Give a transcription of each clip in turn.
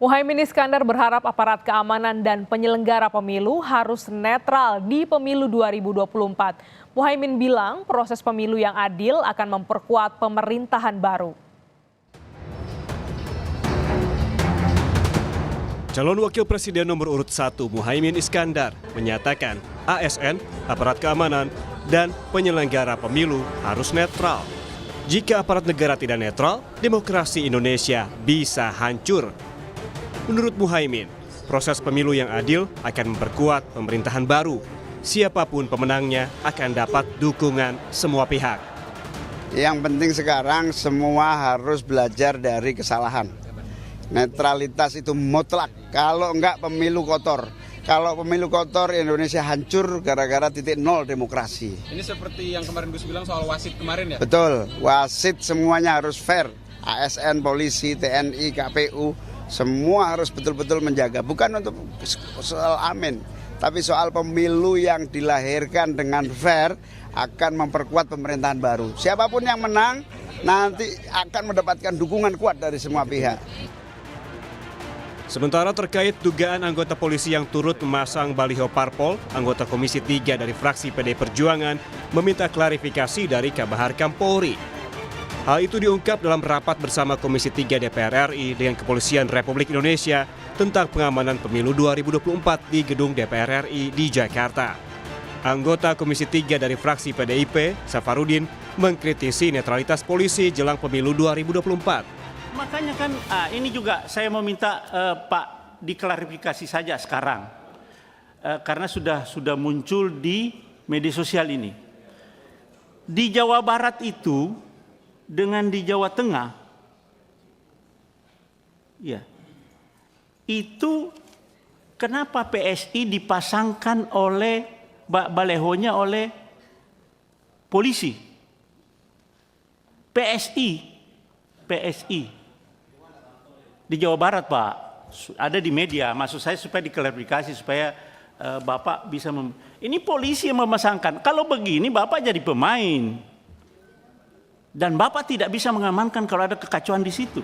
Muhaimin Iskandar berharap aparat keamanan dan penyelenggara pemilu harus netral di pemilu 2024. Muhaimin bilang proses pemilu yang adil akan memperkuat pemerintahan baru. Calon Wakil Presiden nomor urut 1 Muhaimin Iskandar menyatakan ASN, aparat keamanan, dan penyelenggara pemilu harus netral. Jika aparat negara tidak netral, demokrasi Indonesia bisa hancur. Menurut Muhaimin, proses pemilu yang adil akan memperkuat pemerintahan baru. Siapapun pemenangnya akan dapat dukungan semua pihak. Yang penting sekarang semua harus belajar dari kesalahan. Netralitas itu mutlak, kalau enggak pemilu kotor. Kalau pemilu kotor, Indonesia hancur gara-gara titik nol demokrasi. Ini seperti yang kemarin Gus bilang soal wasit kemarin ya? Betul, wasit semuanya harus fair. ASN, polisi, TNI, KPU, semua harus betul-betul menjaga. Bukan untuk soal amin, tapi soal pemilu yang dilahirkan dengan fair akan memperkuat pemerintahan baru. Siapapun yang menang nanti akan mendapatkan dukungan kuat dari semua pihak. Sementara terkait dugaan anggota polisi yang turut memasang baliho parpol, anggota Komisi 3 dari fraksi PD Perjuangan meminta klarifikasi dari Kabaharkam Polri. Hal itu diungkap dalam rapat bersama Komisi 3 DPR RI dengan Kepolisian Republik Indonesia tentang pengamanan pemilu 2024 di gedung DPR RI di Jakarta. Anggota Komisi 3 dari fraksi PDIP, Safarudin, mengkritisi netralitas polisi jelang pemilu 2024. Makanya kan ini juga saya mau minta Pak diklarifikasi saja sekarang. Karena sudah muncul di media sosial ini. Di Jawa Barat itu dengan di Jawa Tengah, ya, itu kenapa PSI dipasangkan oleh balehonya oleh polisi? PSI di Jawa Barat, Pak, ada di media. Maksud saya supaya diklarifikasi supaya Bapak bisa ini polisi yang memasangkan. Kalau begini Bapak jadi pemain. Dan Bapak tidak bisa mengamankan kalau ada kekacauan di situ.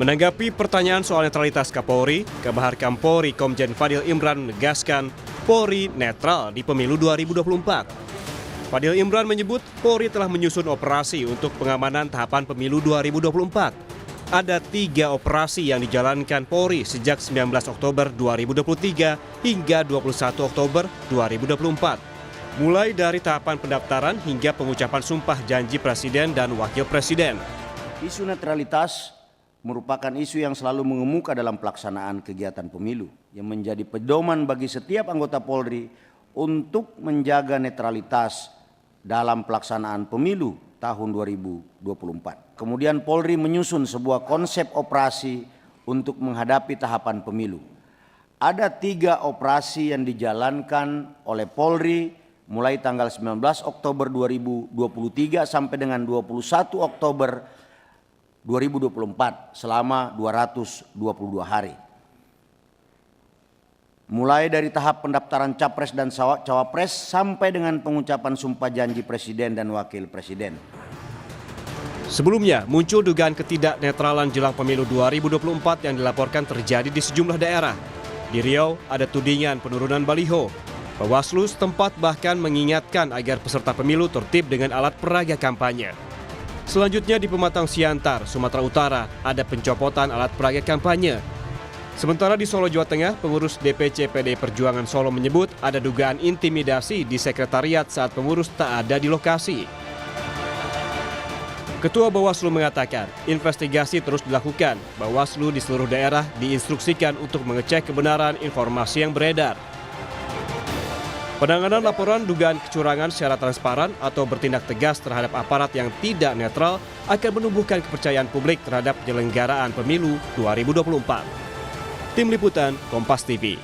Menanggapi pertanyaan soal netralitas Kapolri, Kabaharkam Polri Komjen Fadil Imran menegaskan Polri netral di pemilu 2024. Fadil Imran menyebut Polri telah menyusun operasi untuk pengamanan tahapan pemilu 2024. Ada 3 operasi yang dijalankan Polri sejak 19 Oktober 2023 hingga 21 Oktober 2024. Mulai dari tahapan pendaftaran hingga pengucapan sumpah janji Presiden dan Wakil Presiden. Isu netralitas merupakan isu yang selalu mengemuka dalam pelaksanaan kegiatan pemilu, yang menjadi pedoman bagi setiap anggota Polri untuk menjaga netralitas dalam pelaksanaan pemilu tahun 2024. Kemudian Polri menyusun sebuah konsep operasi untuk menghadapi tahapan pemilu. Ada 3 operasi yang dijalankan oleh Polri mulai tanggal 19 Oktober 2023 sampai dengan 21 Oktober 2024 selama 222 hari. Mulai dari tahap pendaftaran Capres dan Cawapres sampai dengan pengucapan sumpah janji Presiden dan Wakil Presiden. Sebelumnya muncul dugaan ketidaknetralan jelang pemilu 2024 yang dilaporkan terjadi di sejumlah daerah. Di Riau ada tudingan penurunan baliho. Bawaslu setempat bahkan mengingatkan agar peserta pemilu tertib dengan alat peraga kampanye. Selanjutnya di Pematang Siantar, Sumatera Utara, ada pencopotan alat peraga kampanye. Sementara di Solo, Jawa Tengah, pengurus DPC PD Perjuangan Solo menyebut ada dugaan intimidasi di sekretariat saat pengurus tak ada di lokasi. Ketua Bawaslu mengatakan investigasi terus dilakukan. Bawaslu di seluruh daerah diinstruksikan untuk mengecek kebenaran informasi yang beredar. Penanganan laporan dugaan kecurangan secara transparan atau bertindak tegas terhadap aparat yang tidak netral akan menumbuhkan kepercayaan publik terhadap penyelenggaraan pemilu 2024. Tim Liputan Kompas TV.